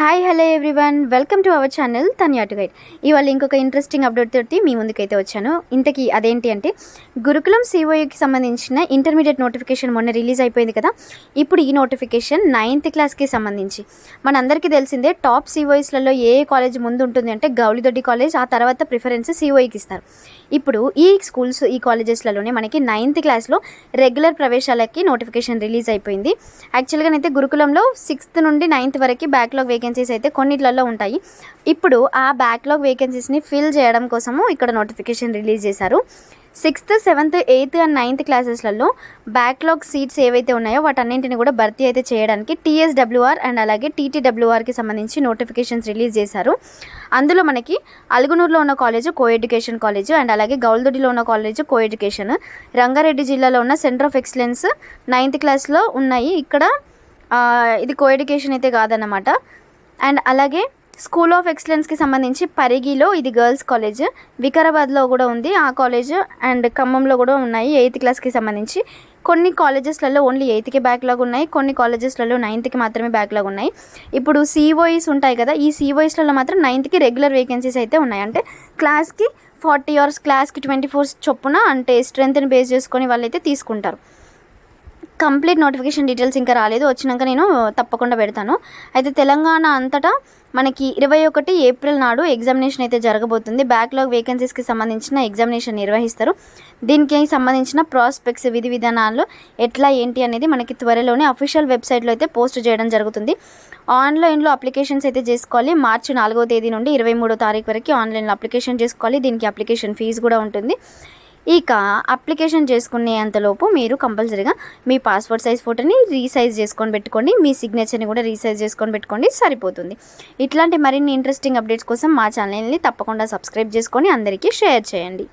Hi hello everyone, welcome to our channel Tanya to guide. ఇవాళ ఇంకొక interesting update తోటి మీ ముందుకైతే వచ్చాను. ఇంతకీ అదేంటి అంటే, గురుకులం సిఓఏకి సంబంధించిన ఇంటర్మీడియట్ నోటిఫికేషన్ మొన్న రిలీజ్ అయిపోయింది కదా. ఇప్పుడు ఈ నోటిఫికేషన్ 9th క్లాస్కి సంబంధించి మనందరికీ తెలిసిందే. టాప్ సిఓఈస్లలో ఏ కాలేజ్ ముందు ఉంటుంది అంటే గౌలిదొడ్డి కాలేజ్, ఆ తర్వాత ప్రిఫరెన్స్ సిఓఈకి ఇస్తారు. ఇప్పుడు ఈ స్కూల్స్, ఈ కాలేజెస్లలోనే మనకి 9th క్లాస్లో రెగ్యులర్ ప్రవేశాలకి నోటిఫికేషన్ రిలీజ్ అయిపోయింది. యాక్చువల్గా అయితే గురుకులంలో 6th నుండి 9th వరకు బ్యాక్లాగ్ వేకెన్సీస్ అయితే కొన్నిట్లలో ఉంటాయి. ఇప్పుడు ఆ బ్యాక్లాగ్ వేకెన్సీస్ని ఫిల్ చేయడం కోసము ఇక్కడ నోటిఫికేషన్ రిలీజ్ చేశారు. 6th, 7th, 8th and 9th క్లాసెస్లలో backlog seats ఏవైతే ఉన్నాయో వాటన్నింటిని కూడా భర్తీ అయితే చేయడానికి TSWR అండ్ అలాగే TTWRకి సంబంధించి నోటిఫికేషన్స్ రిలీజ్ చేశారు. అందులో మనకి అలుగునూరులో ఉన్న college co education college and అలాగే గౌల్దొడ్డిలో ఉన్న కాలేజ్ కో ఎడ్యుకేషన్, రంగారెడ్డి జిల్లాలో ఉన్న సెంటర్ ఆఫ్ ఎక్సలెన్స్ 9th క్లాస్లో ఉన్నాయి. ఇక్కడ ఇది కో ఎడ్యుకేషన్ అయితే కాదన్నమాట. అండ్ అలాగే స్కూల్ ఆఫ్ ఎక్సలెన్స్కి సంబంధించి పరిగిలో ఇది గర్ల్స్ కాలేజ్, వికారాబాద్లో కూడా ఉంది ఆ కాలేజ్, అండ్ ఖమ్మంలో కూడా ఉన్నాయి 8th క్లాస్కి సంబంధించి. కొన్ని కాలేజెస్లలో ఓన్లీ 8th బ్యాక్లాగ్ ఉన్నాయి, కొన్ని కాలేజెస్లలో 9th మాత్రమే బ్యాక్లాగ్ ఉన్నాయి. ఇప్పుడు సిఓఈస్ ఉంటాయి కదా, ఈ సిఓఈస్లలో మాత్రం 9th రెగ్యులర్ వేకెన్సీస్ అయితే ఉన్నాయి. అంటే క్లాస్కి 40 hours, క్లాస్కి 24 చొప్పున, అంటే స్ట్రెంత్ని బేస్ చేసుకొని వాళ్ళైతే తీసుకుంటారు. కంప్లీట్ నోటిఫికేషన్ డీటెయిల్స్ ఇంకా రాలేదు, వచ్చినాక నేను తప్పకుండా పెడతాను. అయితే తెలంగాణ అంతటా మనకి 21 ఏప్రిల్ నాడు ఎగ్జామినేషన్ అయితే జరగబోతుంది. బ్యాక్లాగ్ వేకెన్సీస్కి సంబంధించిన ఎగ్జామినేషన్ నిర్వహిస్తారు. దీనికి సంబంధించిన ప్రాస్పెక్ట్స్, విధి విధానాలు ఎట్లా ఏంటి అనేది మనకి త్వరలోనే అఫీషియల్ వెబ్సైట్లో అయితే పోస్ట్ చేయడం జరుగుతుంది. ఆన్లైన్లో అప్లికేషన్స్ అయితే చేసుకోవాలి. మార్చి 4వ తేదీ నుండి 23వ తారీఖు వరకు ఆన్లైన్లో అప్లికేషన్ చేసుకోవాలి. దీనికి అప్లికేషన్ ఫీజు కూడా ఉంటుంది. ఇక అప్లికేషన్ చేసుకునే అంతలోపు మీరు కంపల్సరీగా మీ పాస్పోర్ట్ సైజ్ ఫోటోని రీసైజ్ చేసుకొని పెట్టుకోండి, మీ సిగ్నేచర్ని కూడా రీసైజ్ చేసుకొని పెట్టుకోండి, సరిపోతుంది. ఇట్లాంటి మరిన్ని ఇంట్రెస్టింగ్ అప్డేట్స్ కోసం మా ఛానల్ని తప్పకుండా సబ్స్క్రైబ్ చేసుకొని అందరికీ షేర్ చేయండి.